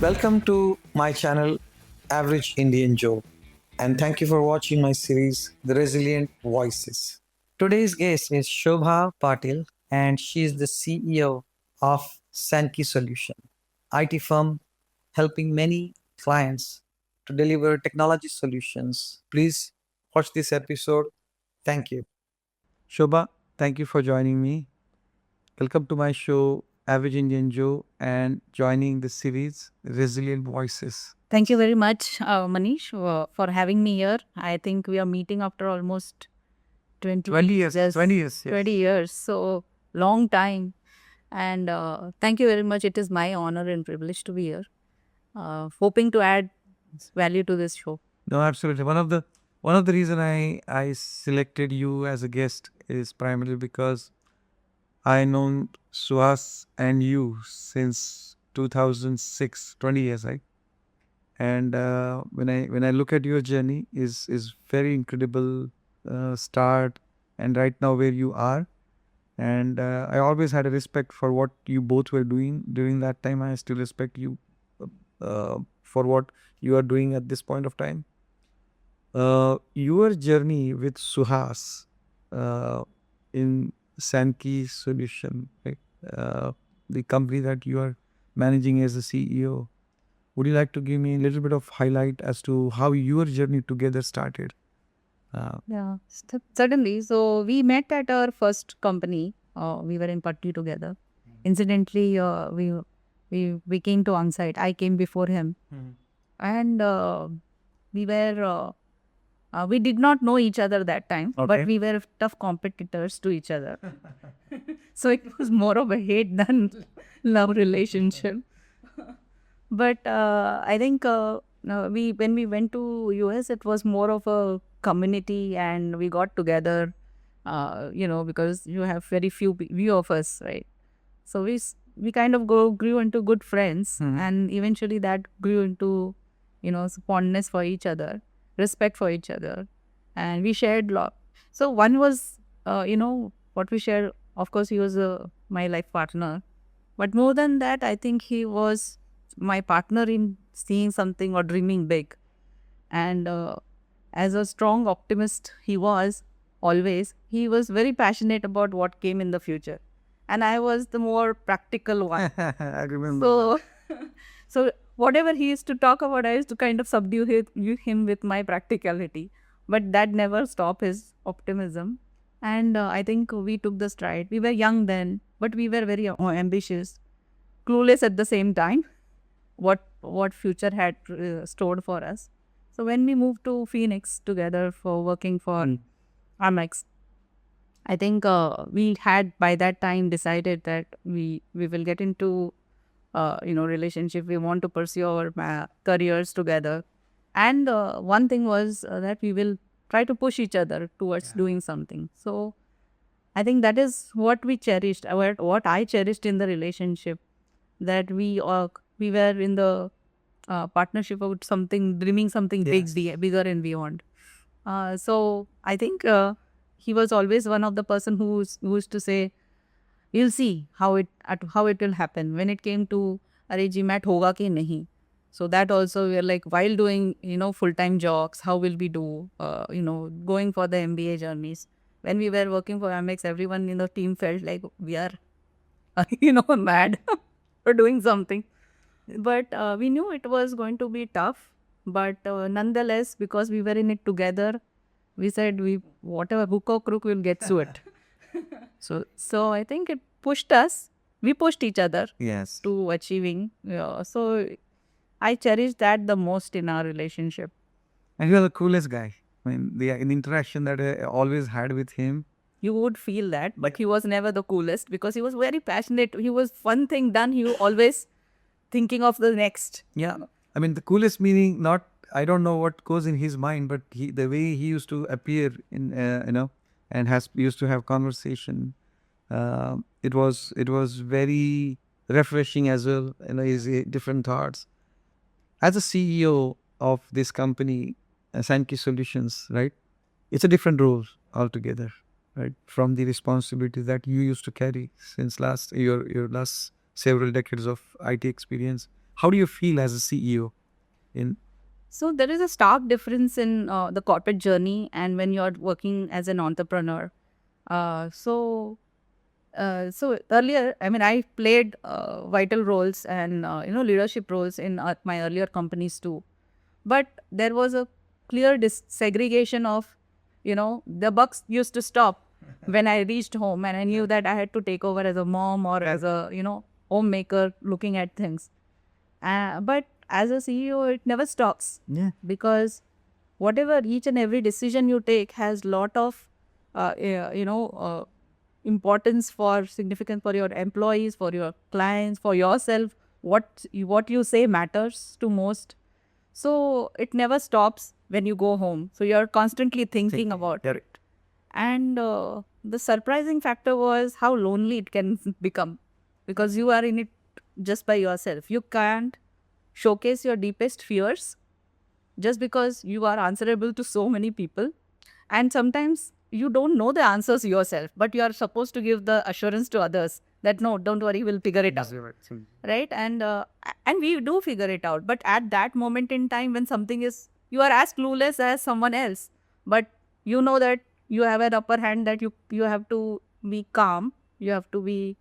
Welcome to my channel, Average Indian Joe, and thank you for watching my series, The Resilient Voices. Today's guest is Shobha Patil, and she is the CEO of Sankey Solution, IT firm helping many clients to deliver technology solutions. Please watch this episode. Thank you. Shobha, thank you for joining me. Welcome to my show, Average Indian Joe, and joining the series, Resilient Voices. Thank you very much, Manish, for having me here. I think we are meeting after almost 20 years. yes, 20 years. Yes. 20 years. So, long time. And thank you very much. It is my honor and privilege to be here. Hoping to add value to this show. No, absolutely. One of the reason I selected you as a guest is primarily because I known Suhas and you since 2006, 20 years, right? And when I look at your journey, is very incredible start, and right now where you are. And I always had a respect for what you both were doing during that time. I still respect you for what you are doing at this point of time. Your journey with Suhas in Sankey Solution, right? The company that you are managing as a CEO. Would you like to give me a little bit of highlight as to how your journey together started? Yeah, certainly. So, we met at our first company. We were in Patti together. Incidentally, we came to onsite. I came before him. And we were we did not know each other that time, Okay. but we were tough competitors to each other. So it was more of a hate than love relationship. But I think no, we when we went to US, it was more of a community, and we got together. Because you have very few of us, right? So we kind of grew into good friends, and eventually that grew into fondness for each other, respect for each other, and we shared lot. So one was what we shared. Of course, he was my life partner, but more than that, I think he was my partner in seeing something or dreaming big. And as a strong optimist, he was always. He was very passionate about what came in the future, and I was the more practical one. I remember. So, so whatever he used to talk about, I used to kind of subdue him with my practicality. But that never stopped his optimism. And I think we took the stride. We were young then, but we were very ambitious, clueless at the same time. What future had stored for us. So when we moved to Phoenix together for working for Amex, I think we had by that time decided that we will get into relationship. We want to pursue our careers together, and one thing was that we will try to push each other towards doing something. So I think that is what we cherished, what I cherished in the relationship, that we were in the partnership about something, dreaming something Yes. bigger and beyond. So I think he was always one of the person who used to say, "We'll see how it will happen." When it came to "Arey ji, mat hoga ki nahi?" So that also we are like, while doing full time jobs, how will we do? Going for the MBA journeys. When we were working for Amex, everyone in the team felt like we are mad for doing something. But we knew it was going to be tough. But nonetheless, because we were in it together, we said we whatever hook or crook will get through it. So I think it pushed us. We pushed each other Yes. to achieving. So I cherish that the most in our relationship. And you are the coolest guy. I mean, the interaction that I always had with him. You would feel that, but he was never the coolest because he was very passionate. He was one thing done, he was always thinking of the next. Yeah. I mean, the coolest meaning, not, I don't know what goes in his mind, but the way he used to appear in, and used to have conversation. It was very refreshing as well, his different thoughts. As a CEO of this company, Sankey Solutions, right? It's a different role altogether, right? From the responsibility that you used to carry since your last several decades of IT experience. how do you feel as a CEO? In So there is a stark difference in the corporate journey and when you're working as an entrepreneur. So earlier, I mean, I played vital roles and leadership roles in my earlier companies too. But there was a clear segregation of, the bucks used to stop when I reached home, and I knew that I had to take over as a mom or as a homemaker looking at things. But as a CEO, it never stops. Yeah. Because whatever each and every decision you take has lot of importance for significance for your employees, for your clients, for yourself. What you say matters to most. So it never stops when you go home. So you're constantly thinking about it. Correct. And the surprising factor was how lonely it can become, because you are in it just by yourself. You can't showcase your deepest fears just because you are answerable to so many people. And sometimes you don't know the answers yourself, but you are supposed to give the assurance to others that no, don't worry, we'll figure it out. Right? And we do figure it out. But at that moment in time when something is, you are as clueless as someone else, but you know that you have an upper hand, that you have to be calm, you have to be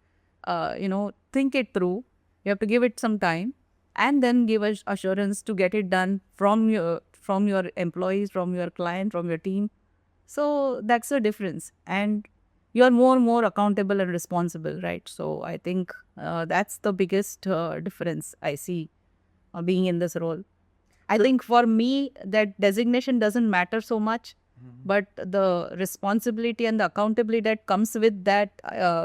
think it through, you have to give it some time, and then give assurance to get it done from your employees, from your client, from your team. So that's the difference, and you are more accountable and responsible, right? So I think that's the biggest difference I see being in this role. I think for me that designation doesn't matter so much, but the responsibility and the accountability that comes with that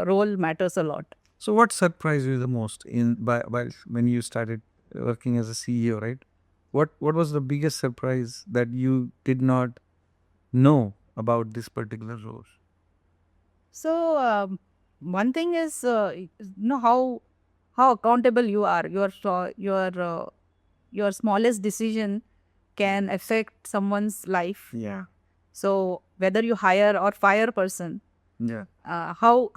role matters a lot. So, what surprised you the most by when you started working as a CEO, right? What was the biggest surprise that you did not know about this particular role? So one thing is, how accountable you are. Your smallest decision can affect someone's life. Yeah. So whether you hire or fire a person, Yeah. How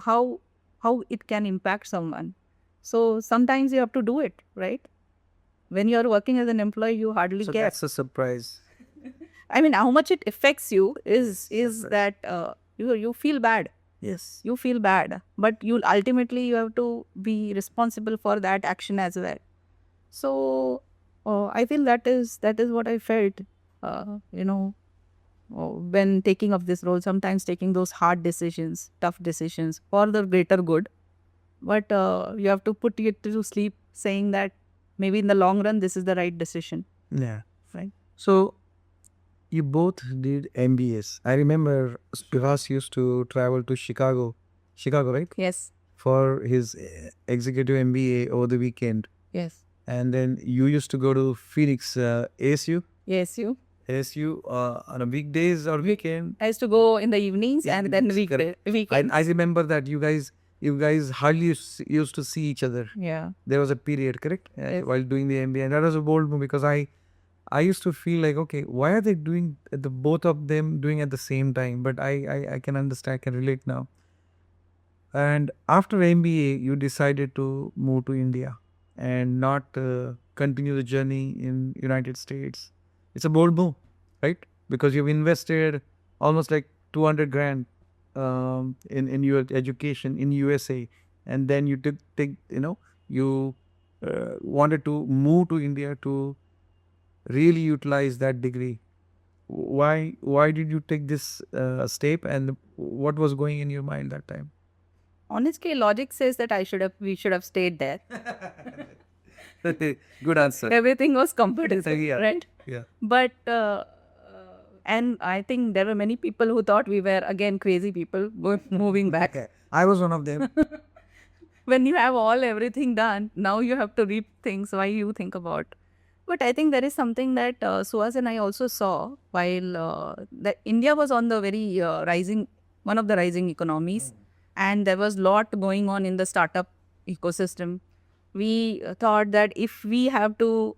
it can impact someone. So sometimes you have to do it, right? When you are working as an employee, you hardly So care. that's a surprise. I mean, how much it affects you is that you feel bad. Yes. You feel bad, but you ultimately you have to be responsible for that action as well. So I feel that is what I felt. When taking up this role, sometimes taking those hard decisions, tough decisions for the greater good, but you have to put it to sleep, saying that maybe in the long run this is the right decision. Yeah. Right. So you both did MBAs. I remember Spivas used to travel to Chicago, right? Yes. For his executive MBA over the weekend. Yes. And then you used to go to Phoenix, ASU? Yes, you. ASU on a weekdays or weekend? I used to go in the evenings and then Correct. weekends. I remember that you guys hardly used to see each other. Yeah. There was a period, correct? Yes. While doing the MBA. And that was a bold move because I used to feel like, okay, why are they doing the both of them doing at the same time? But I can understand, I can relate now. And after MBA, you decided to move to India and not continue the journey in United States. It's a bold move, right? Because you've invested almost like 200 grand in your education in USA, and then you you wanted to move to India to really utilize that degree. Why did you take this step, and what was going in your mind that time? Honestly, logic says that we should have stayed there. Good answer. Everything was comfortable, Yeah. right? Yeah. But and I think there were many people who thought we were again crazy people moving back. Okay. I was one of them. When you have everything done, now you have to reap things. Why you think about? But I think there is something that Suhas and I also saw while that India was on the very one of the rising economies, and there was lot going on in the startup ecosystem. We thought that if we have to,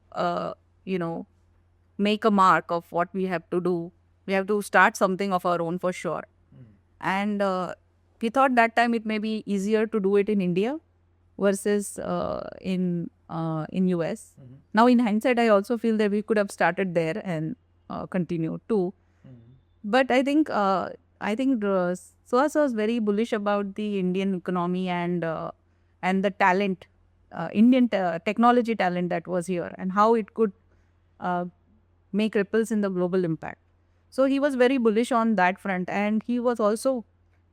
make a mark of what we have to do, we have to start something of our own for sure. And we thought that time it may be easier to do it in India versus in US. Now, in hindsight, I also feel that we could have started there and continued too. But I think Suhas was very bullish about the Indian economy and the talent, Indian technology talent that was here, and how it could uh, make ripples in the global impact. So he was very bullish on that front, and he was also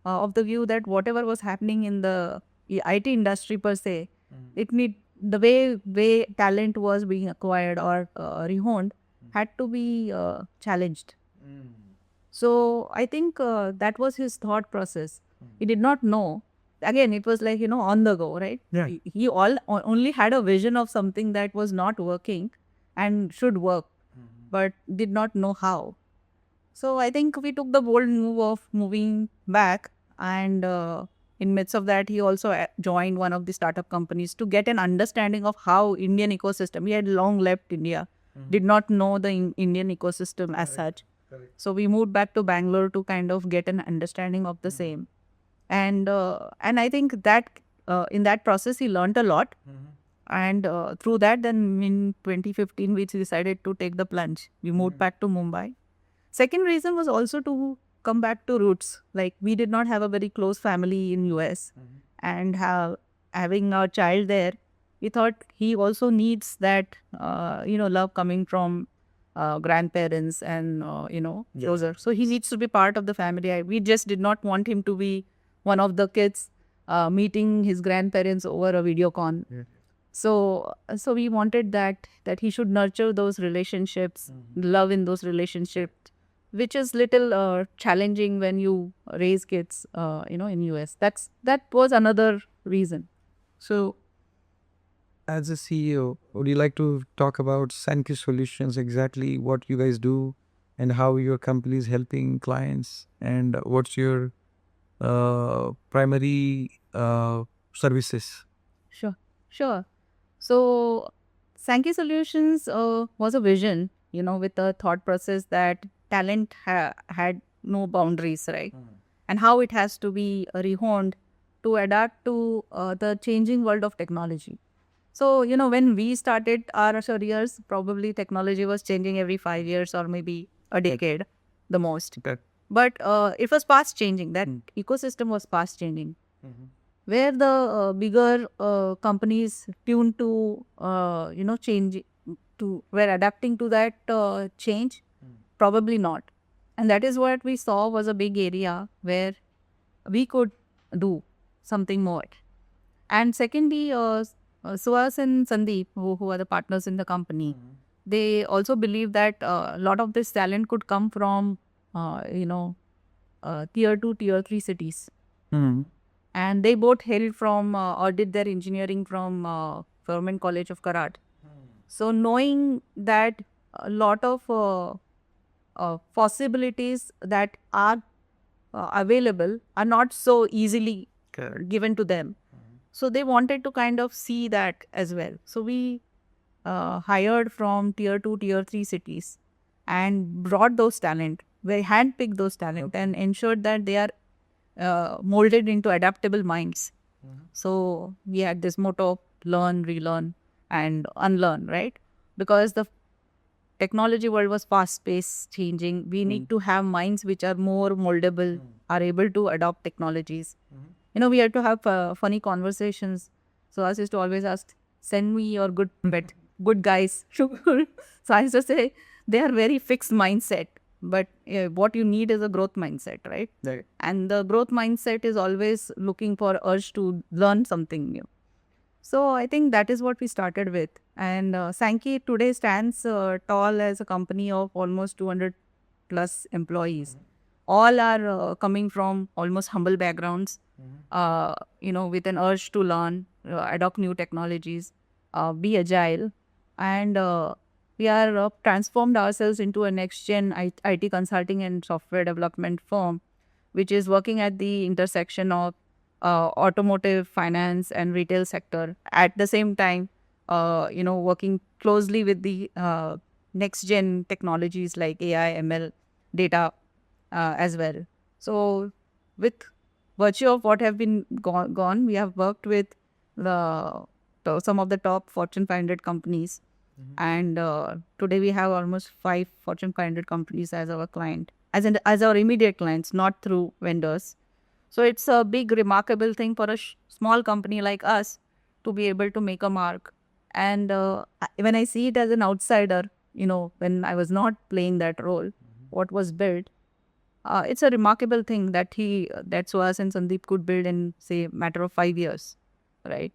of the view that whatever was happening in the IT industry per se, it need the way talent was being acquired or rehoned had to be challenged. So I think that was his thought process. He did not know. Again, it was like, on the go, right? Yeah. He only had a vision of something that was not working and should work, but did not know how. So I think we took the bold move of moving back, and in midst of that, he also joined one of the startup companies to get an understanding of how Indian ecosystem. He had long left India, did not know the Indian ecosystem as such. So we moved back to Bangalore to kind of get an understanding of the same, and I think that in that process he learned a lot, and through that, then in 2015 we decided to take the plunge. We moved back to Mumbai. Second reason was also to come back to roots. Like, we did not have a very close family in US, and having a child there, we thought he also needs that love coming from grandparents and closer. So he needs to be part of the family. We just did not want him to be one of the kids meeting his grandparents over a video con. So we wanted that he should nurture those relationships, love in those relationships, which is little challenging when you raise kids, in US. That was another reason. So, as a CEO, would you like to talk about Sankey Solutions, exactly what you guys do and how your company is helping clients, and what's your primary services? Sure. So Sankey Solutions was a vision, with a thought process that talent had no boundaries, right? And how it has to be rehoned to adapt to the changing world of technology. So, when we started our careers, probably technology was changing every 5 years or maybe a decade, the most. Okay. But it was fast changing. That ecosystem was fast changing. Where the bigger companies tuned to, change, were adapting to that change, probably not. And that is what we saw was a big area where we could do something more. And secondly, Suhas and Sandeep, who are the partners in the company, they also believe that a lot of this talent could come from, tier 2, tier 3 cities. And they both hailed from or did their engineering from Government College of Karat. So knowing that a lot of possibilities that are available are not so easily given to them. So they wanted to kind of see that as well. So we hired from tier 2, tier 3 cities and brought those talent. We handpicked those talent and ensured that they are molded into adaptable minds. So we had this motto: learn, relearn, and unlearn, right? Because the technology world was fast-paced, changing. We need to have minds which are more moldable, are able to adopt technologies. We had to have funny conversations. So I used to always ask, send me your good guys. So I used to say, they are very fixed mindset, but what you need is a growth mindset, right? Right. And the growth mindset is always looking for urge to learn something new. So I think that is what we started with. And Sankey today stands tall as a company of almost 200 plus employees. All are coming from almost humble backgrounds, with an urge to learn, adopt new technologies, be agile. And we are transformed ourselves into a next-gen IT consulting and software development firm, which is working at the intersection of automotive, finance, and retail sector. At the same time, working closely with the next-gen technologies like AI, ML, data as well. So with virtue of what have been gone, we have worked with some of the top Fortune 500 companies. And today we have almost 5 Fortune 500 companies as our client, as our immediate clients, not through vendors. So it's a big, remarkable thing for a small company like us to be able to make a mark. And when I see it as an outsider, when I was not playing that role, what was built, it's a remarkable thing that Suhas and Sandeep could build in, say, matter of 5 years, right?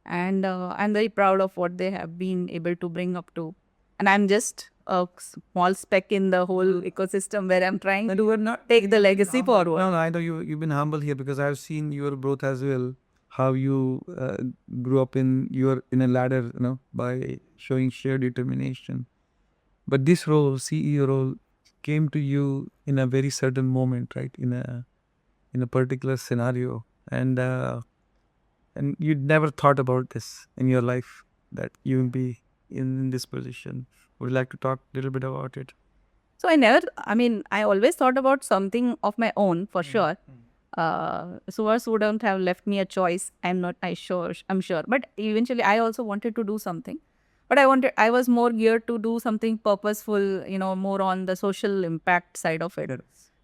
And I'm very proud of what they have been able to bring up to. And I'm just a small speck in the whole ecosystem where I'm trying And you were not take the legacy forward. No, I know you've been humble here because I've seen your growth as well. How you grew up in a ladder, by showing sheer determination. But this role, CEO role, came to you in a very certain moment, right? In a particular scenario, and you'd never thought about this in your life that you will be in this position. Would you like to talk a little bit about it? So I always thought about something of my own for sure. Suhas wouldn't have left me a choice. I'm sure. But eventually I also wanted to do something. But I was more geared to do something purposeful, more on the social impact side of it.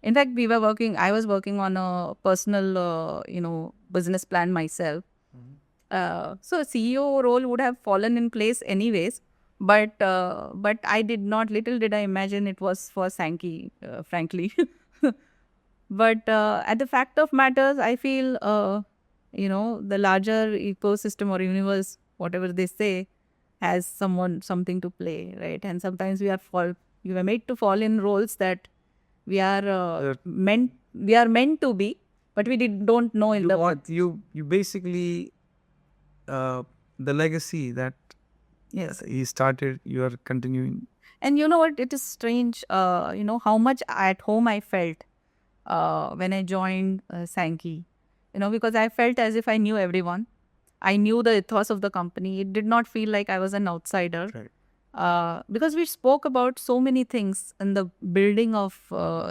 In fact, I was working on a personal, business plan myself. So CEO role would have fallen in place anyways, but I did not. Little did I imagine it was for Sankey, frankly. But at the fact of matters, I feel the larger ecosystem or universe, whatever they say, has something to play, right? And sometimes we were made to fall in roles that we are meant to be, but don't know in You basically the legacy that Yes. he started, you are continuing. And you know what? It is strange, how much at home I felt when I joined Sankey. Because I felt as if I knew everyone. I knew the ethos of the company. It did not feel like I was an outsider. Right. Because we spoke about so many things in the building of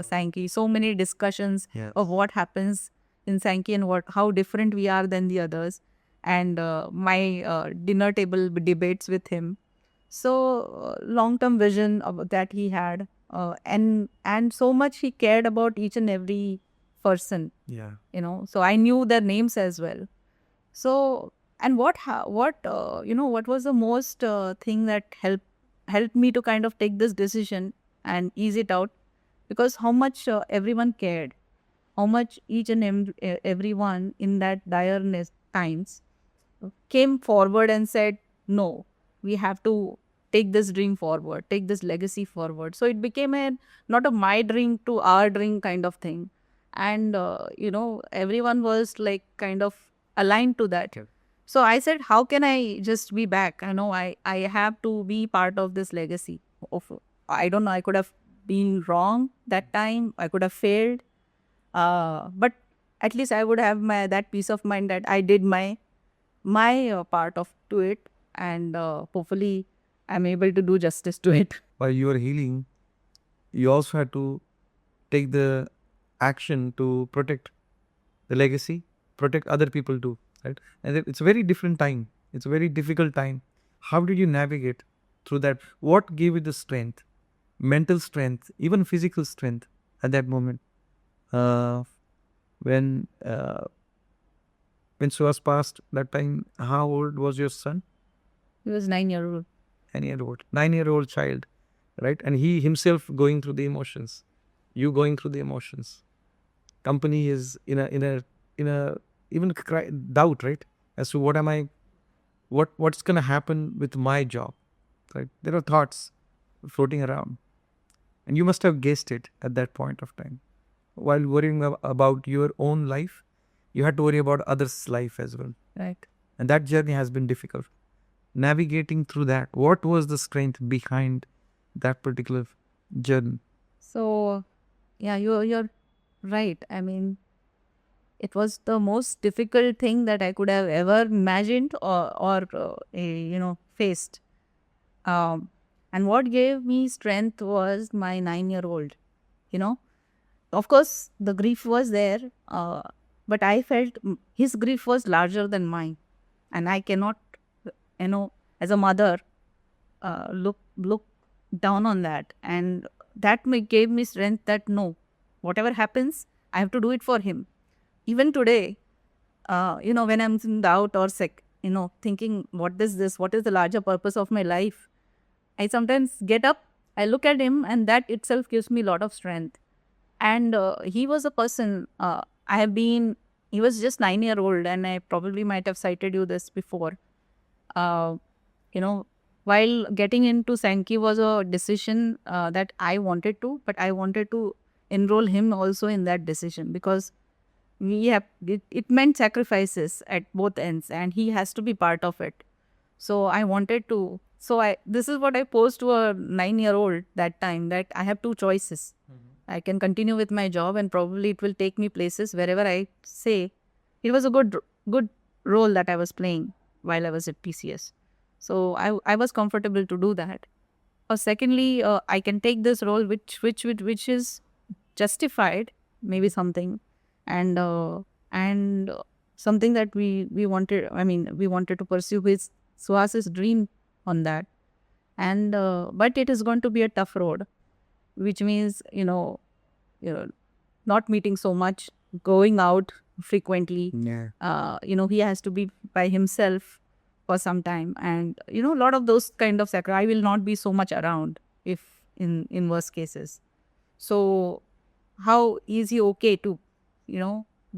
Sankey, so many discussions Yes. of what happens in Sankey and how different we are than the others, and my dinner table debates with him. So long-term vision that he had, and so much he cared about each and every person. Yeah. So I knew their names as well. So, and what was the most thing that helped me to kind of take this decision and ease it out, because how much everyone cared, how much each and everyone in that direness times came forward and said, no, we have to take this dream forward, take this legacy forward. So it became not a my dream to our dream kind of thing. And, everyone was like kind of aligned to that. Okay. So I said, how can I just be back? I have to be part of this legacy. I don't know, I could have been wrong that time. I could have failed. But at least I would have that peace of mind that I did my part of to it, and hopefully I'm able to do justice to it. While you are healing, you also had to take the action to protect the legacy, protect other people too, right? And it's a very different time. It's a very difficult time. How did you navigate through that? What gave you the strength, mental strength, even physical strength at that moment? When Suhas passed that time, how old was your son? He was 9 years old. 9-year-old, 9-year-old child, right? And he himself going through the emotions, you going through the emotions. Company is in a even doubt, right? As to what's gonna happen with my job, right? There are thoughts floating around, and you must have guessed it at that point of time. While worrying about your own life, you had to worry about others' life as well, Right. and that journey has been difficult. Navigating through that, what was the strength behind that particular journey? So, yeah, you're right. I mean, it was the most difficult thing that I could have ever imagined or faced. And what gave me strength was my 9-year-old. You know, of course, the grief was there, but I felt his grief was larger than mine. and I cannot, as a mother, look down on that, and that gave me strength that no, whatever happens, I have to do it for him. Even today, when I'm in doubt or sick, thinking what is the larger purpose of my life, I sometimes get up, I look at him, and that itself gives me a lot of strength. And he was a person, I have been, he was just 9 year old, and I probably might have cited you this before. Uh, you know, while getting into Sankey was a decision that I wanted to, but I wanted to enroll him also in that decision, because it meant sacrifices at both ends, and he has to be part of it. So I wanted to. So I this is what I posed to a 9 year old that time, that I have two choices. I can continue with my job, and probably it will take me places wherever I say. It was a good role that I was playing while I was at PCS. So I was comfortable to do that. Or secondly, I can take this role which is justified, maybe something, and something that we wanted. I mean, we wanted to pursue his Suhas's dream on that, and but it is going to be a tough road, which means not meeting so much, going out frequently. Yeah. He has to be by himself for some time, and a lot of those kind of sacrifice. I will not be so much around if in worst cases. So how is he okay to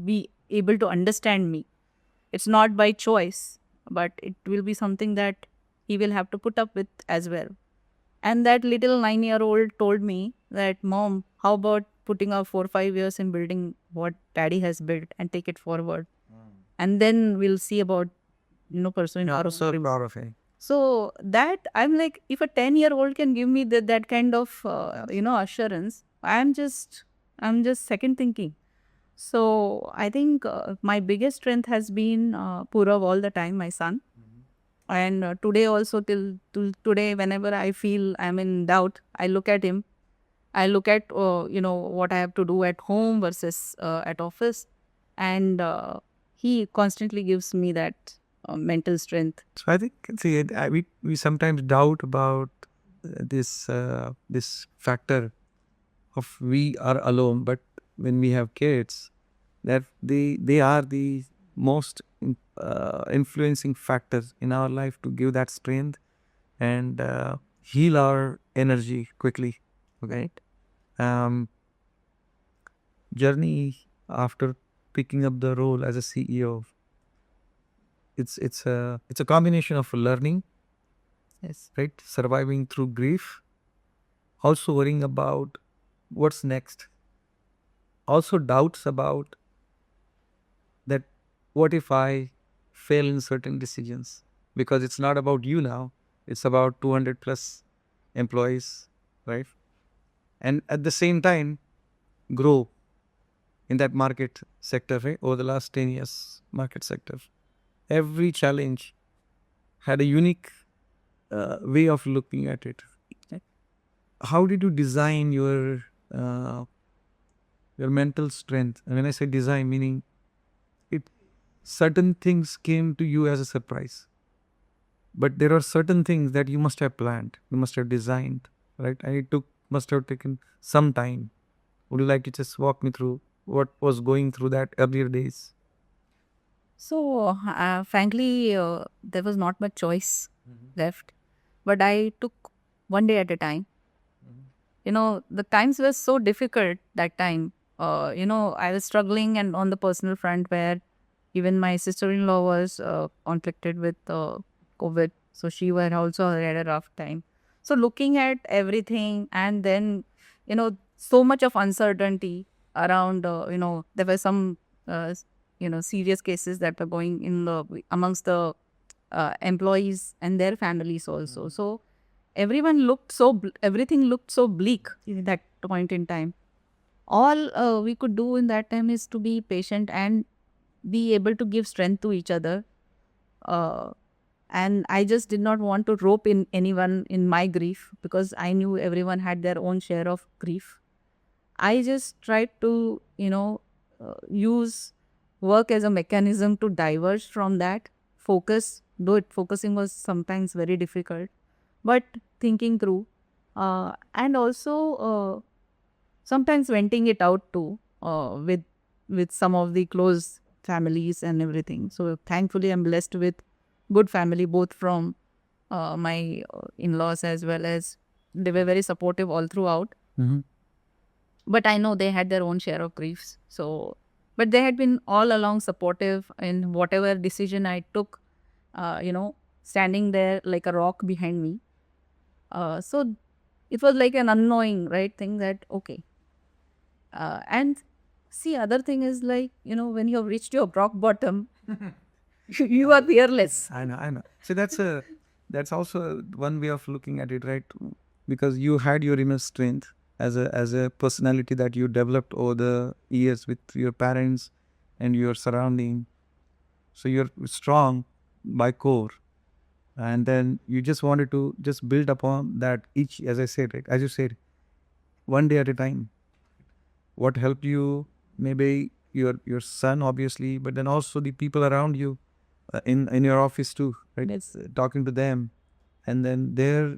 be able to understand me? It's not by choice, but it will be something that he will have to put up with as well. And that little 9 year old told me that, Mom, how about putting our 4 5 years in building what daddy has built and take it forward? And then we'll see about, pursuing our own dreams." Proud of him. So that I'm like, if a 10 year old can give me that kind of, assurance, I'm just second thinking. So I think my biggest strength has been Purav all the time, my son. And today also, till today, whenever I feel I'm in doubt, I look at him. I look at what I have to do at home versus at office, and he constantly gives me that mental strength. So I think, see, we sometimes doubt about this factor of we are alone, but when we have kids, that they are the most influencing factors in our life to give that strength and heal our energy quickly. Okay. Um, Journey after picking up the role as a CEO, it's a combination of learning, Yes. right, surviving through grief, also worrying about what's next, also doubts about that what if I fail in certain decisions, because it's not about you now, it's about 200 plus employees, right? And at the same time grow in that market sector, right? Over the last 10 years, market sector, every challenge had a unique way of looking at it. Right. How did you design your mental strength? And when I say design, meaning it certain things came to you as a surprise, but there are certain things that you must have planned, you must have designed, right? And it must have taken some time. Would you like to just walk me through what was going through that earlier days? So, frankly, there was not much choice left, but I took one day at a time. The times were so difficult that time. I was struggling, and on the personal front, where even my sister-in-law was conflicted with COVID, so she was also had a rough time. So looking at everything, and then so much of uncertainty around. There were some serious cases that were going in the amongst the employees and their families also. So everything looked so bleak in that point in time. All we could do in that time is to be patient and be able to give strength to each other. And I just did not want to rope in anyone in my grief, because I knew everyone had their own share of grief. I just tried to, use work as a mechanism to diverge from that focus, though focusing was sometimes very difficult, but thinking through, and also sometimes venting it out too, with some of the close families and everything. So thankfully, I'm blessed with good family, both from my in-laws as well as they were very supportive all throughout. But I know they had their own share of griefs. So, but they had been all along supportive in whatever decision I took, standing there like a rock behind me. So it was like an unknowing, right, thing that, okay. And see, other thing is like, when you have reached your rock bottom, you are fearless. I know. So that's also one way of looking at it, right? Because you had your inner strength as a personality that you developed over the years with your parents and your surrounding. So you're strong by core, and then you just wanted to just build upon that each, as I said, right? As you said, one day at a time. What helped you? Maybe your son, obviously, but then also the people around you in your office too, right? Yes. Talking to them, and then they're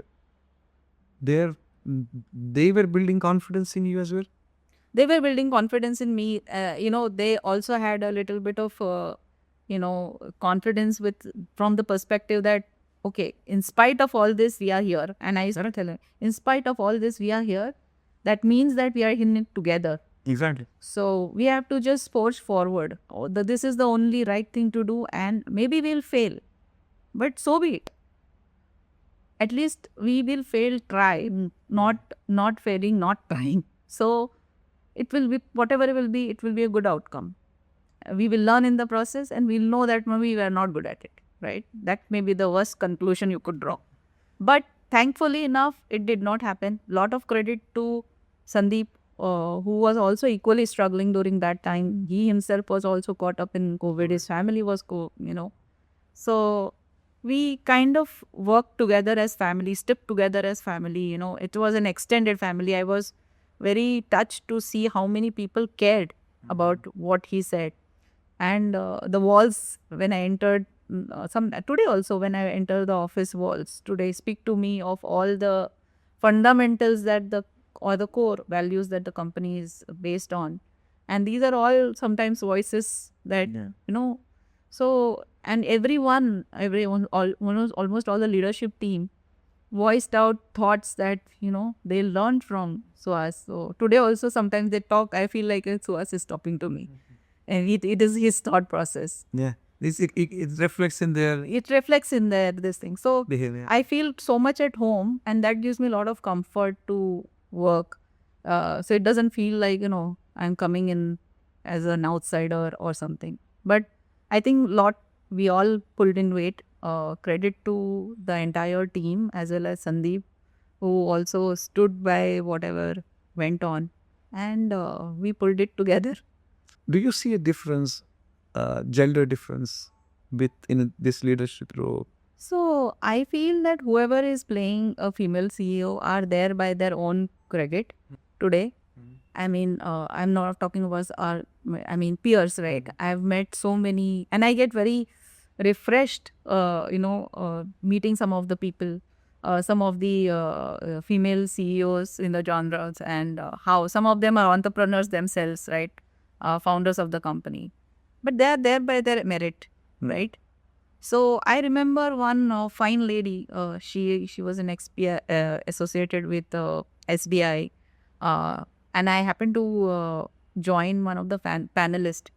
they were building confidence in you as well. They were building confidence in me. They also had a little bit of, confidence from the perspective that, okay, in spite of all this, we are here. And I started telling, in spite of all this, we are here. That means that we are in it together. Exactly. So we have to just forge forward. This is the only right thing to do, and maybe we'll fail, but so be it. At least we will fail, try, not failing, not trying. So it will be whatever it will be. It will be a good outcome. We will learn in the process, and we'll know that maybe we are not good at it. Right? That may be the worst conclusion you could draw. But thankfully enough, it did not happen. Lot of credit to Sandeep, who was also equally struggling during that time. He himself was also caught up in COVID. His family was, So we kind of worked together as family, stepped together as family. It was an extended family. I was very touched to see how many people cared about what he said. And the walls, when I entered, today also when I enter the office walls, today speak to me of all the fundamentals or the core values that the company is based on. And these are all sometimes voices that, so, and everyone, almost all the leadership team voiced out thoughts that, they learned from Suhas. So today also sometimes they talk, I feel like Suhas is talking to me. And it is his thought process. Yeah. It reflects in their It reflects in this thing. So behavior. I feel so much at home, and that gives me a lot of comfort to work. So it doesn't feel like, I'm coming in as an outsider or something. But I think we all pulled in weight. Credit to the entire team as well as Sandeep, who also stood by whatever went on. And we pulled it together. Do you see a difference, gender difference, in this leadership role? So I feel that whoever is playing a female CEO are there by their own credit today. I mean, I'm not talking about peers, right? I've met so many, and I get very refreshed, meeting some of the people, some of the female CEOs in the genres, and how some of them are entrepreneurs themselves, right? Founders of the company, but they are there by their merit, right? So I remember one fine lady. She was an associated with SBI, and I happened to join one of the panelists.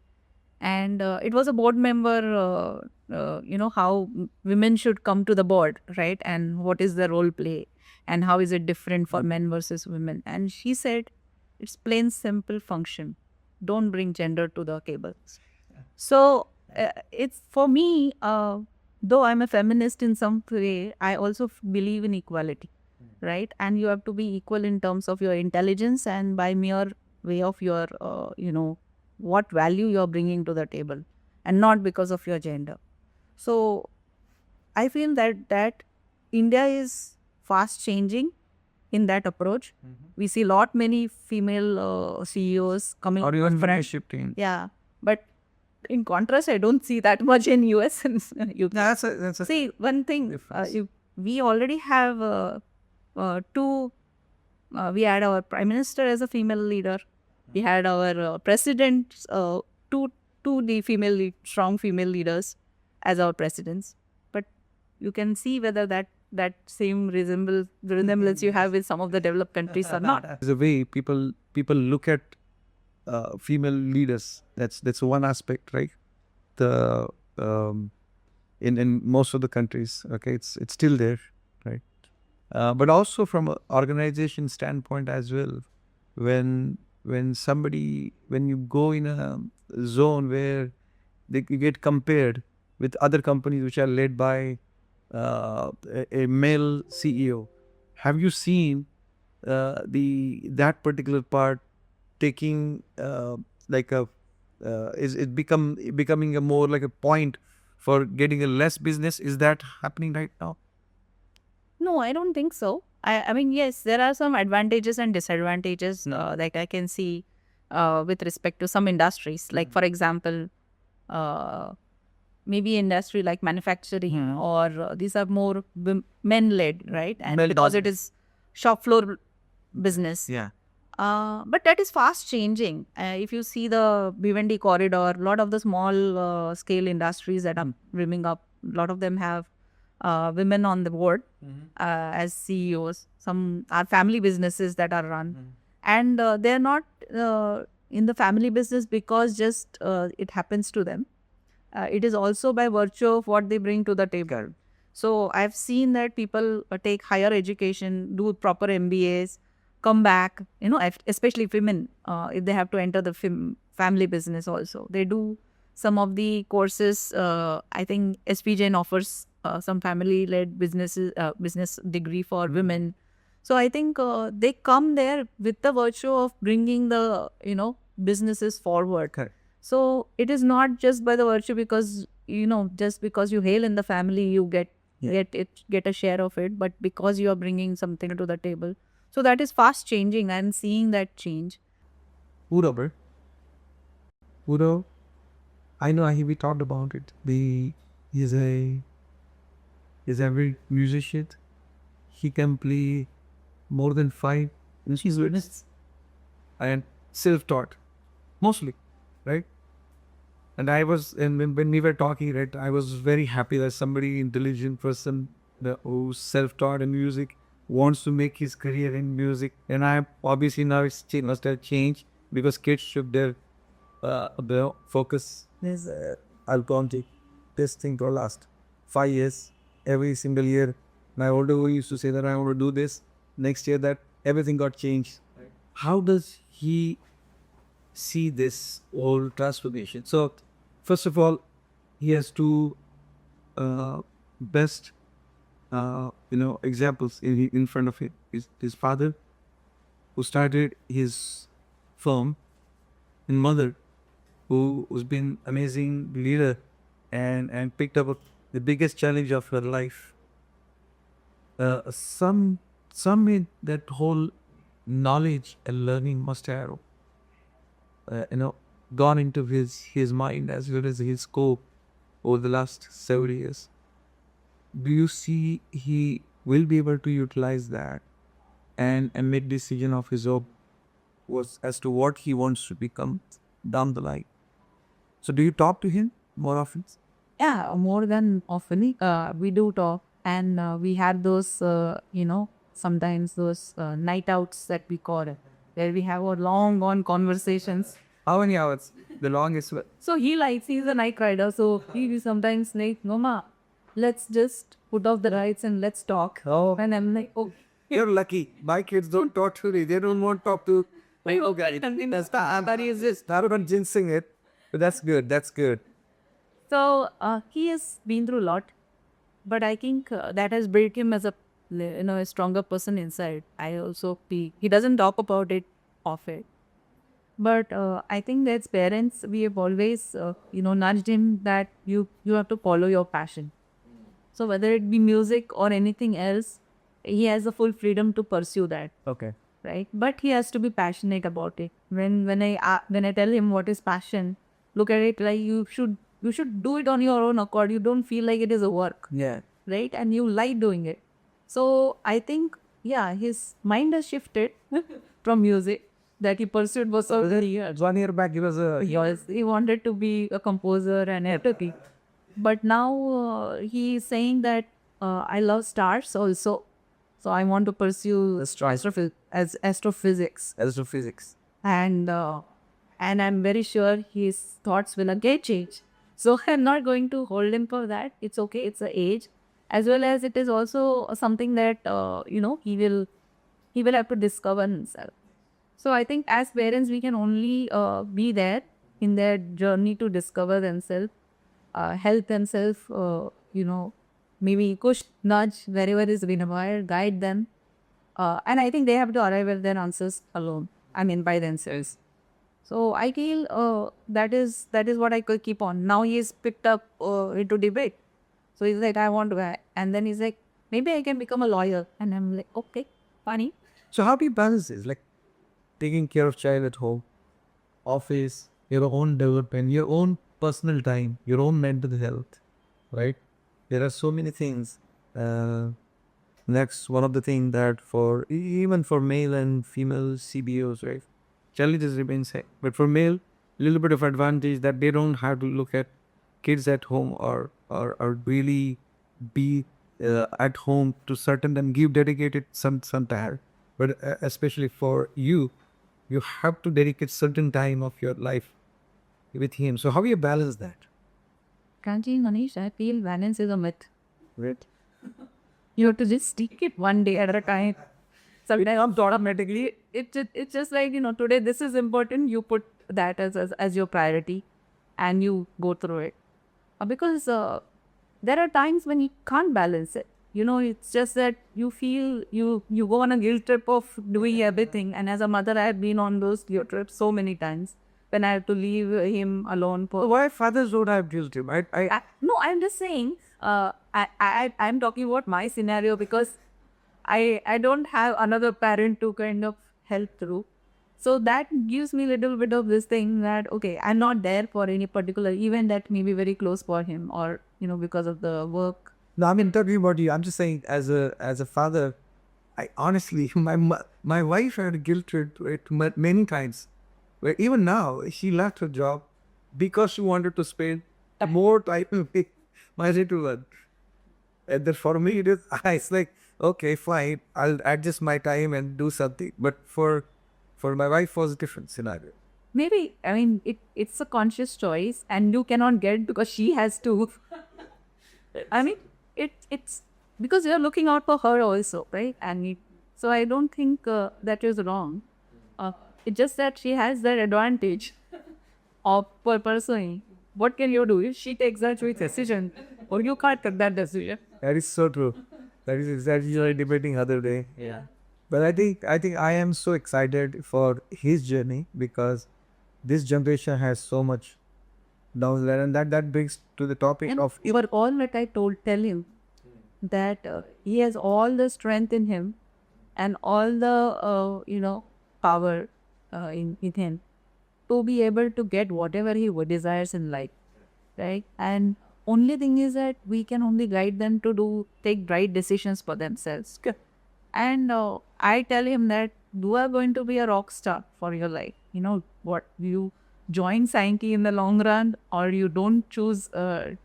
And it was a board member. How women should come to the board, right? And what is the role play, and how is it different for men versus women? And she said, it's plain simple function. Don't bring gender to the table. So it's for me, though I'm a feminist in some way, I also believe in equality, right? And you have to be equal in terms of your intelligence and by mere way of your, what value you're bringing to the table, and not because of your gender. So I feel that India is fast changing in that approach. We see many female CEOs coming Or even front. leadership team? Yeah, but in contrast, I don't see that much in US and UK. That's a See, one thing, difference. we already have two. We had our prime minister as a female leader. We had our president, two the strong female leaders as our presidents. But you can see whether that same resemblance you have with some of the developed countries or not. the way people look at female leaders. That's one aspect, right? The in most of the countries, okay, it's still there, right? But also from an organization standpoint as well, when you go in a zone where you get compared with other companies which are led by a male CEO, have you seen that particular part taking like a is it becoming a more like a point for getting a less business? Is that happening right now? No, I don't think so. I mean, yes, there are some advantages and disadvantages like I can see with respect to some industries. Like, for example, maybe industry like manufacturing or these are more men-led, right? And because it is shop floor business. Yeah. But that is fast changing. If you see the Bhiwandi corridor, a lot of the small scale industries that are brimming up, a lot of them have women on the board as CEOs. Some are family businesses that are run. And they're not in the family business because just it happens to them. It is also by virtue of what they bring to the table. So I've seen that people take higher education, do proper MBAs, come back, especially women, if they have to enter the family business also. They do some of the courses. I think SP Jain offers some family-led business degree for women. So I think they come there with the virtue of bringing the, businesses forward. Correct. So it is not just by the virtue because, just because you hail in the family, you get a share of it, but because you are bringing something to the table. So that is fast changing. I'm seeing that change. Udo, I know we talked about it. He's a very musician. He can play more than 5 instruments and self-taught, mostly, right? And when we were talking, right, I was very happy that somebody intelligent person who's self-taught in music wants to make his career in music. And I obviously now it's must have changed because kids should their focus. I'll take this thing for last 5 years, every single year. My older boy used to say that I want to do this. Next year that everything got changed. Right. How does he see this whole transformation? So first of all, he has two best examples in front of him. His father, who started his firm, and mother, who's been amazing leader and picked up the biggest challenge of her life. Some in that whole knowledge and learning must have gone into his mind as well as his scope over the last several years. Do you see he will be able to utilize that and make decision of his own was as to what he wants to become down the line? So do you talk to him more often? Yeah, more than often. We do talk, and we had those, sometimes those night outs that we call it, where we have our long on conversations. How many hours? The longest. So he's a night rider, so he will sometimes like, Mama, let's just put off the rides and let's talk. Oh. And I'm like, oh. You're lucky. My kids don't talk to me. They don't want to talk to. That is just not about jinxing it, but that's good. That's good. So he has been through a lot, but I think that has built him as a stronger person inside. He doesn't talk about it off it, but I think that as parents we have always nudged him that you have to follow your passion. So whether it be music or anything else, he has the full freedom to pursue that. Okay. Right, but he has to be passionate about it. When I tell him what is passion, look at it like you should do it on your own accord. You don't feel like it is a work, Yeah. right? And you like doing it. So I think, yeah, his mind has shifted from music that he pursued for so many years. 1 year back, he was a He wanted to be a composer and everything. But now he is saying that I love stars also. So I want to pursue astrophysics. astrophysics. And I'm very sure his thoughts will again change. So I'm not going to hold him for that. It's okay. It's a age, as well as it is also something that he will have to discover himself. So I think as parents we can only be there in their journey to discover themselves, help themselves. Maybe push, nudge wherever is required, guide them, and I think they have to arrive at their answers alone. I mean, by themselves. So I feel that is what I could keep on. Now he is picked up into debate. So he's like, I want to, and then he's like, maybe I can become a lawyer. And I'm like, okay, funny. So how do you balance this? Like taking care of child at home, office, your own development, your own personal time, your own mental health, right? There are so many things. That's one of the things that even for male and female CBOs, right? Challenges remain same. But for male, little bit of advantage that they don't have to look at kids at home or really be at home to certain and give dedicated some time. But especially for you, you have to dedicate certain time of your life with him. So how do you balance that? Kanchi, Manish, I feel balance is a myth. Right. You have to just take it one day at a time. Sometimes automatically, it's just like, today this is important, you put that as your priority and you go through it. Because there are times when you can't balance it. It's just that you feel you go on a guilt trip of doing everything. And as a mother, I have been on those guilt trips so many times when I have to leave him alone for. Why fathers don't have guilt trip? No, I'm just saying, I'm talking about my scenario because I don't have another parent to kind of help through. So that gives me a little bit of this thing that, okay, I'm not there for any particular event that may be very close for him or, because of the work. No, I mean talking about you. I'm just saying as a father, I honestly my wife had a guilt trip many times. Where even now she left her job because she wanted to spend more time with my little one. And then for me it's like, okay, fine, I'll adjust my time and do something. But for my wife was a different scenario. Maybe, I mean, it's a conscious choice and you cannot get because she has to. I mean, it's because you're looking out for her also, right? So I don't think that is wrong. It's just that she has that advantage of pursuing. What can you do? If she takes that choice decision, or you can't take that decision. That is so true. That is exactly debating other day. Yeah. But I think I am so excited for his journey because this generation has so much down there, and that brings to the topic And of for all that I tell him that he has all the strength in him and all the power in him to be able to get whatever he desires in life, right? And only thing is that we can only guide them to take right decisions for themselves. And I tell him that you are going to be a rock star for your life. What you join Sankey in the long run, or you don't choose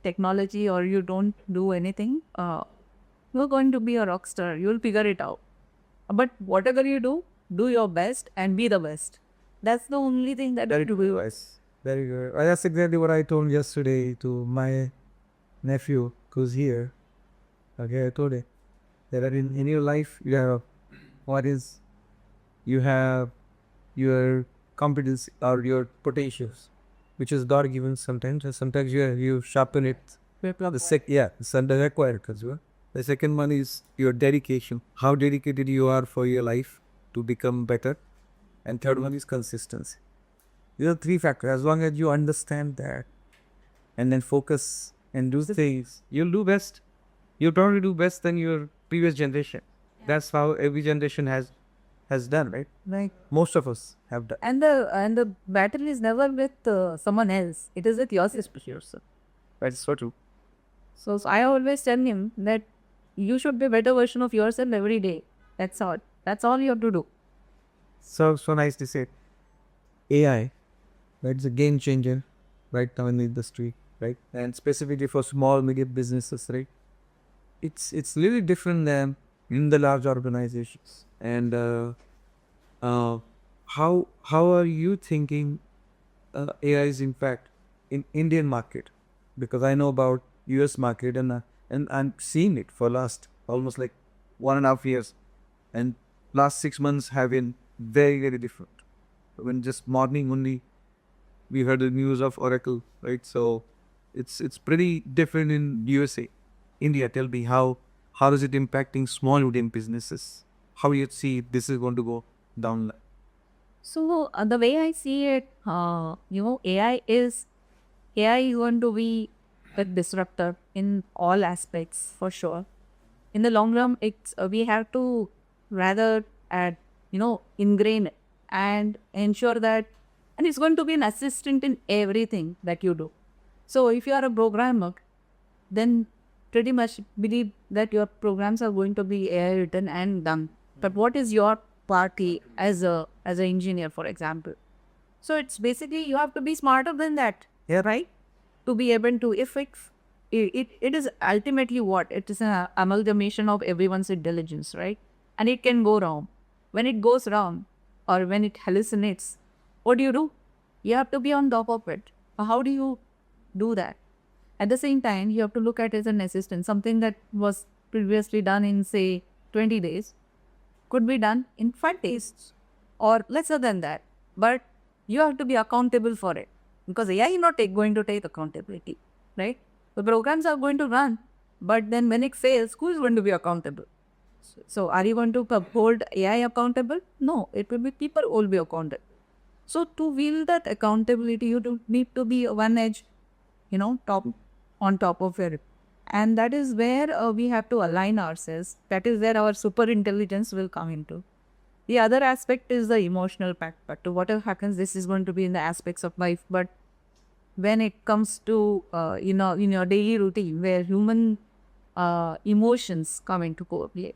technology, or you don't do anything, you're going to be a rock star. You'll figure it out. But whatever you do your best and be the best. That's the only thing that very you do. nice. Very good. Well, that's exactly what I told yesterday to my nephew who's here. Okay, I told him that in your life you have you have your competence or your potentials, which is God given sometimes, and sometimes you sharpen it. It's under required as well. The second one is your dedication. How dedicated you are for your life to become better. And third one is consistency. These are three factors. As long as you understand that and then focus and do the things, you'll do best. You'll probably do best than your previous generation. That's how every generation has has done, right? Right. Most of us have done. And the battle is never with someone else. It is with yourself. That's so true. So I always tell him that you should be a better version of yourself every day. That's all. That's all you have to do. So nice to say. AI, right? It's a game changer right now in the industry, right? And specifically for small, medium businesses, right? It's really different than in the large organizations. And how are you thinking AI's impact in Indian market? Because I know about US market and I'm seeing it for last almost like 1.5 years, and last 6 months have been very different. When just morning only we heard the news of Oracle, right? So it's pretty different in USA. India, tell me how is it impacting small medium businesses? How you see this is going to go down? So the way I see it, AI is going to be a disruptor in all aspects for sure. In the long run, it's we have to rather add, ingrain it and ensure that, and it's going to be an assistant in everything that you do. So if you are a programmer, then pretty much believe that your programs are going to be AI written and done. But what is your party as an engineer, for example? So it's basically you have to be smarter than that, yeah, right? To be able to, if it is ultimately what it is, an amalgamation of everyone's intelligence, right? And it can go wrong. When it goes wrong, or when it hallucinates, what do? You have to be on top of it. How do you do that? At the same time, you have to look at it as an assistant. Something that was previously done in, say, 20 days could be done in 5 days or lesser than that. But you have to be accountable for it, because AI is not going to take accountability, right? The programs are going to run, but then when it fails, who is going to be accountable? So are you going to hold AI accountable? No, it will be people who will be accountable. So to wield that accountability, you do need to be one edge, top on top of it. And that is where we have to align ourselves. That is where our super intelligence will come into. The other aspect is the emotional factor. To whatever happens, this is going to be in the aspects of life. But when it comes to, in your daily routine, where human emotions come into play,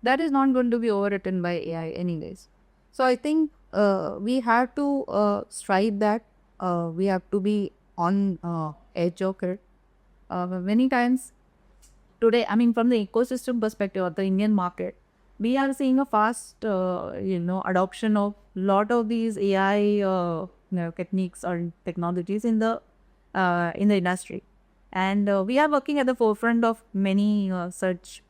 that is not going to be overwritten by AI anyways. So I think we have to strive that. We have to be on edge of it. Many times today, I mean, from the ecosystem perspective of the Indian market, we are seeing a fast, adoption of lot of these AI, techniques or technologies in the industry, and we are working at the forefront of many such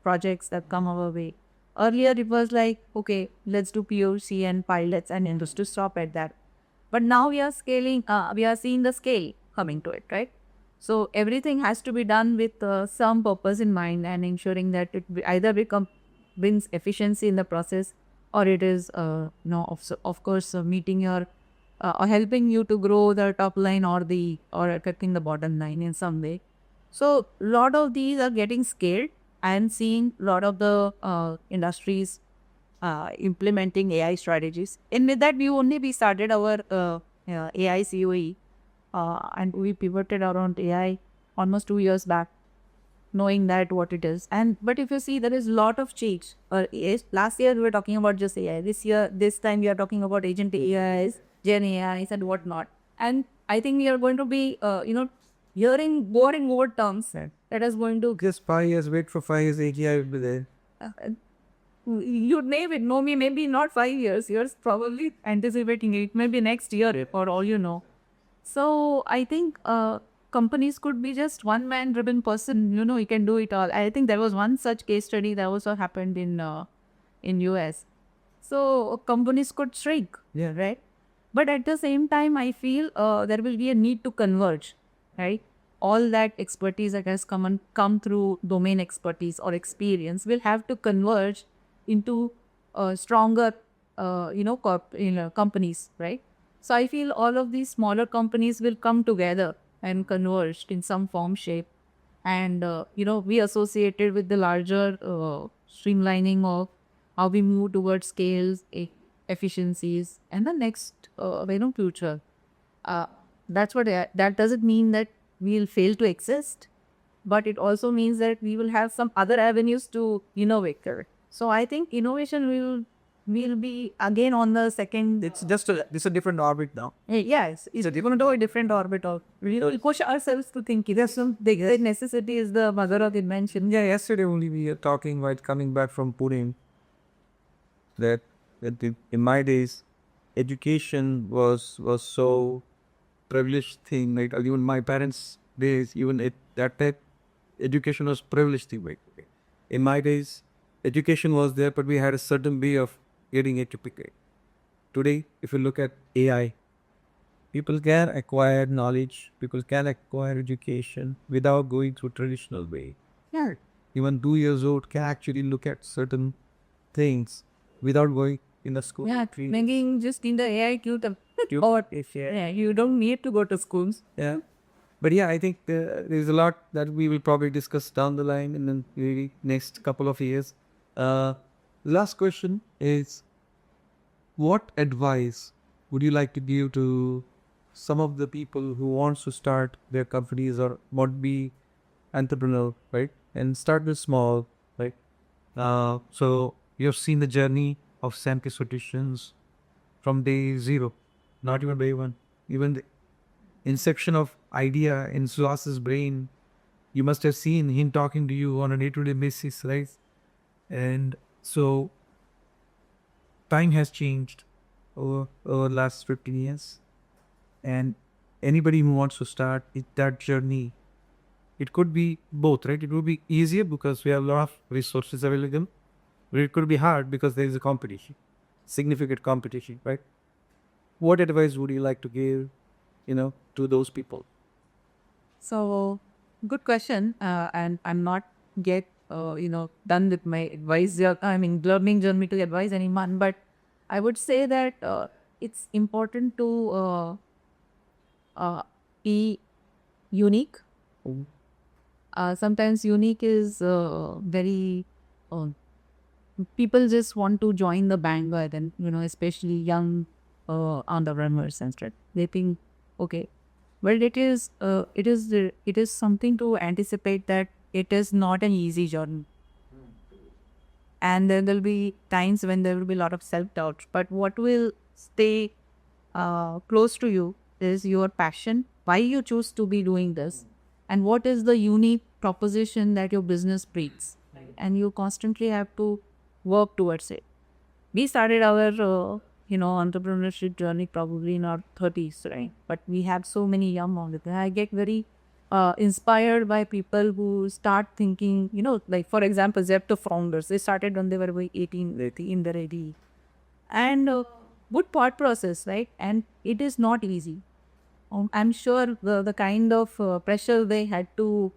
projects that come our way. Earlier, it was like, okay, let's do POC and pilots, and just to stop at that. But now we are scaling. We are seeing the scale coming to it, right? So everything has to be done with some purpose in mind, and ensuring that it either brings efficiency in the process, or it is, of course, meeting your or helping you to grow the top line, or affecting the bottom line in some way. So lot of these are getting scaled, and seeing lot of the industries implementing AI strategies. And with that, we started our AI COE, and we pivoted around AI almost 2 years back, knowing that what it is. And but if you see, there is a lot of change. Last year we were talking about just AI. This time we are talking about agent AIs, Gen AIs, and whatnot. And I think we are going to be, hearing more and more terms that is going to. Just 5 years, wait for 5 years, AGI will be there. You name it, know me, maybe not 5 years. You're probably anticipating it, maybe next year, for all you know. So I think companies could be just one man driven person, he can do it all. I think there was one such case study that also happened in US. So companies could shrink, Yeah. right? But at the same time, I feel there will be a need to converge, right? All that expertise that has come through domain expertise or experience will have to converge into stronger, companies, right? So I feel all of these smaller companies will come together and converged in some form, shape, and be associated with the larger streamlining of how we move towards scales, efficiencies, and the next future. Uh, that doesn't mean that we'll fail to exist, but it also means that we will have some other avenues to innovate. Correct. So I think innovation will be again on the second. It's a different orbit now. Yes, it's going to a different orbit of. We will push ourselves to think. There's some the necessity is the mother of invention. Yeah, yesterday only we were talking while coming back from Pune that in my days, education was so privileged thing. Like even my parents' days, even at that time, education was privileged thing. Like, in my days, education was there, but we had a certain way of getting educated. Today, if you look at AI, people can acquire knowledge, people can acquire education without going through traditional way. Yeah. Even 2 years old can actually look at certain things without going in the school. Yeah, making just in the AI tutor. Or yeah, you don't need to go to schools. Yeah. But yeah, I think there's a lot that we will probably discuss down the line in the maybe next couple of years. Last question is, what advice would you like to give to some of the people who wants to start their companies or want to be entrepreneur, right? And start with small, right? So you've seen the journey of Sam Solutions from day zero, not even day one, even the inception of idea in Suhas's brain. You must have seen him talking to you on a day-to-day basis, right? And so time has changed over last 15 years. And anybody who wants to start that journey, it could be both, right? It would be easier because we have a lot of resources available, but it could be hard because there is a competition, significant competition, right? What advice would you like to give, to those people? So, good question. And I'm not yet, done with my advice. I mean, learning journey to advise anyone. But I would say that it's important to be unique. Sometimes unique is very. People just want to join the bandwagon, especially young entrepreneurs and stuff. They think, okay, but it is something to anticipate that it is not an easy journey, and there will be times when there will be a lot of self-doubt. But what will stay close to you is your passion, why you choose to be doing this, and what is the unique proposition that your business brings, and you constantly have to work towards it. We started our entrepreneurship journey probably in our 30s, right? But we have so many young entrepreneurs. I get very inspired by people who start thinking, like for example, Zepto founders. They started when they were 18, in their 80s, and good thought process, right? And it is not easy. I'm sure the kind of pressure they had to,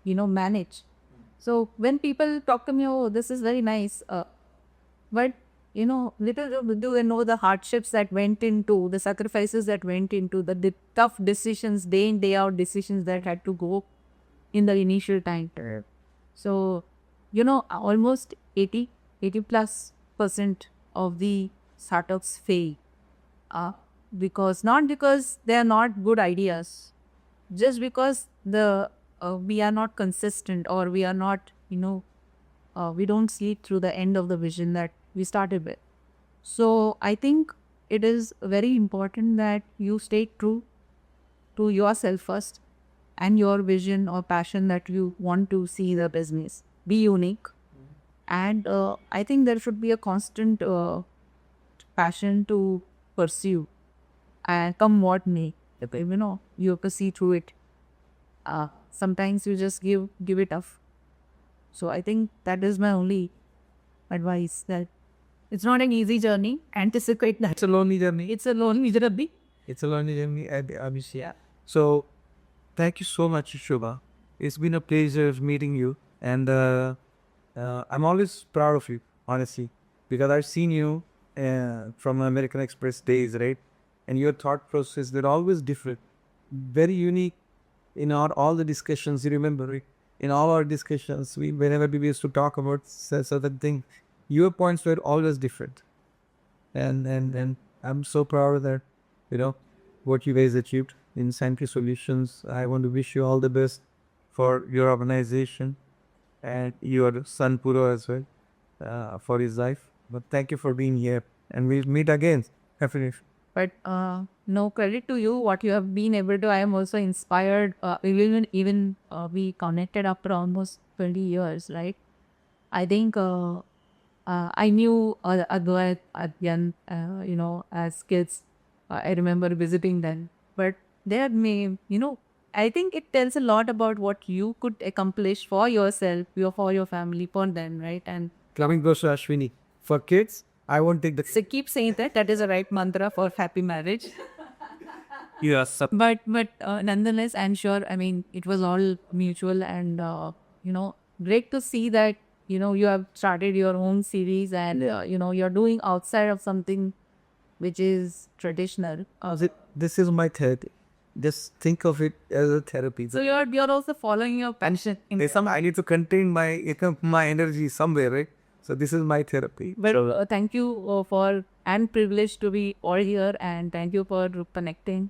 manage. So when people talk to me, oh, this is very nice, but little do they know the hardships that went into, the sacrifices that went into, the tough decisions, day in day out decisions that had to go in the initial time. So almost 80 plus % of the startups fail, because not because they are not good ideas, just because we are not consistent, or we are not we don't see through the end of the vision that we started with. So I think it is very important that you stay true to yourself first, and your vision or passion that you want to see the business. Be unique. And I think there should be a constant passion to pursue, and come what may, you have to see through it. Sometimes you just give it up. So I think that is my only advice, that it's not an easy journey. Anticipate that. It's a lonely journey. It's a lonely journey. It's a lonely journey, Abhishek. So, thank you so much, Shubha. It's been a pleasure meeting you, and I'm always proud of you, honestly, because I've seen you from American Express days, right? And your thought process, they're always different, very unique in all the discussions. You remember, right? In all our discussions, whenever we used to talk about certain thing, your points were always different, and I'm so proud that what you guys achieved in Scientific Solutions. I want to wish you all the best for your organization and your son Puro as well, for his life. But thank you for being here, and we'll meet again. Definitely. But no credit to you, what you have been able to. I am also inspired. We connected after almost 20 years, right? I think I knew Advait, Adyan, as kids. I remember visiting them. But I think it tells a lot about what you could accomplish for yourself, for your family, for them, right? And Coming goes to Ashwini. For kids, I won't take the. so keep saying that. That is the right mantra for happy marriage. Yes. But nonetheless, I'm sure. I mean, it was all mutual, and great to see that you have started your own series, and you're doing outside of something which is traditional. This is my therapy. Just think of it as a therapy. So you're also following your passion. I need to contain my energy somewhere, right? So this is my therapy. But thank you for and privileged to be all here, and thank you for connecting.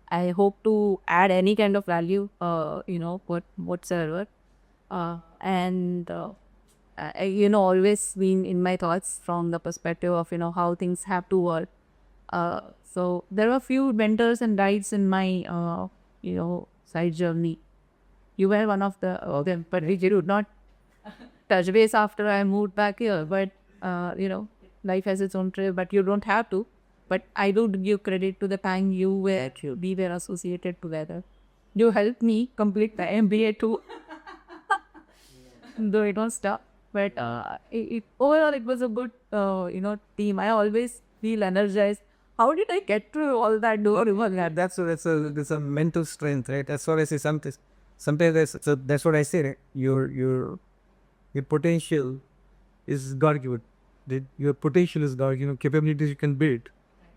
I hope to add any kind of value, whatsoever, always been in my thoughts from the perspective of how things have to work. So there were few mentors and guides in my side journey. You were one of them, but we did not touch base after I moved back here. But life has its own trip, but you don't have to. But I do give credit to the time we were associated together. You helped me complete the MBA too, though it was tough. But overall, it was a good team. I always feel energized. How did I get through all that? That's a mental strength, right? That's what I say. Sometimes that's what I say. Right? Your potential is God given. Your potential is God given. Capabilities you can build,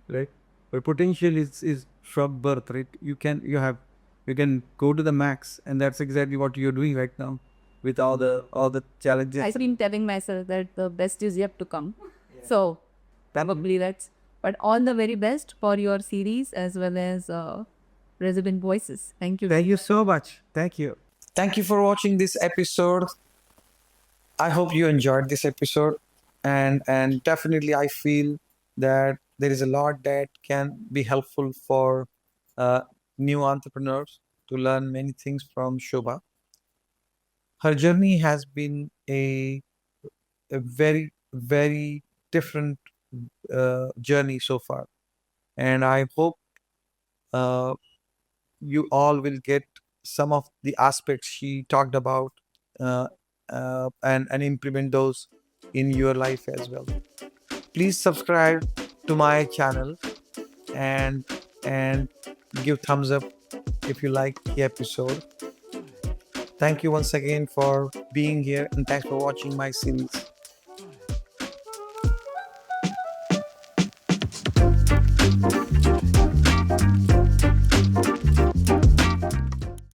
right? But potential is from birth, right? You can go to the max, and that's exactly what you're doing right now, with all the challenges. I've been telling myself that the best is yet to come. Yeah. So probably that's. But all the very best for your series as well as Resident Voices. Thank you. Thank you so much. Thank you. Thank you for watching this episode. I hope you enjoyed this episode, and definitely I feel that there is a lot that can be helpful for new entrepreneurs to learn many things from Shobha. Her journey has been a very, very different journey so far, and I hope you all will get some of the aspects she talked about, and implement those in your life as well. Please subscribe to my channel and give thumbs up if you like the episode. Thank you once again for being here, and thanks for watching my series.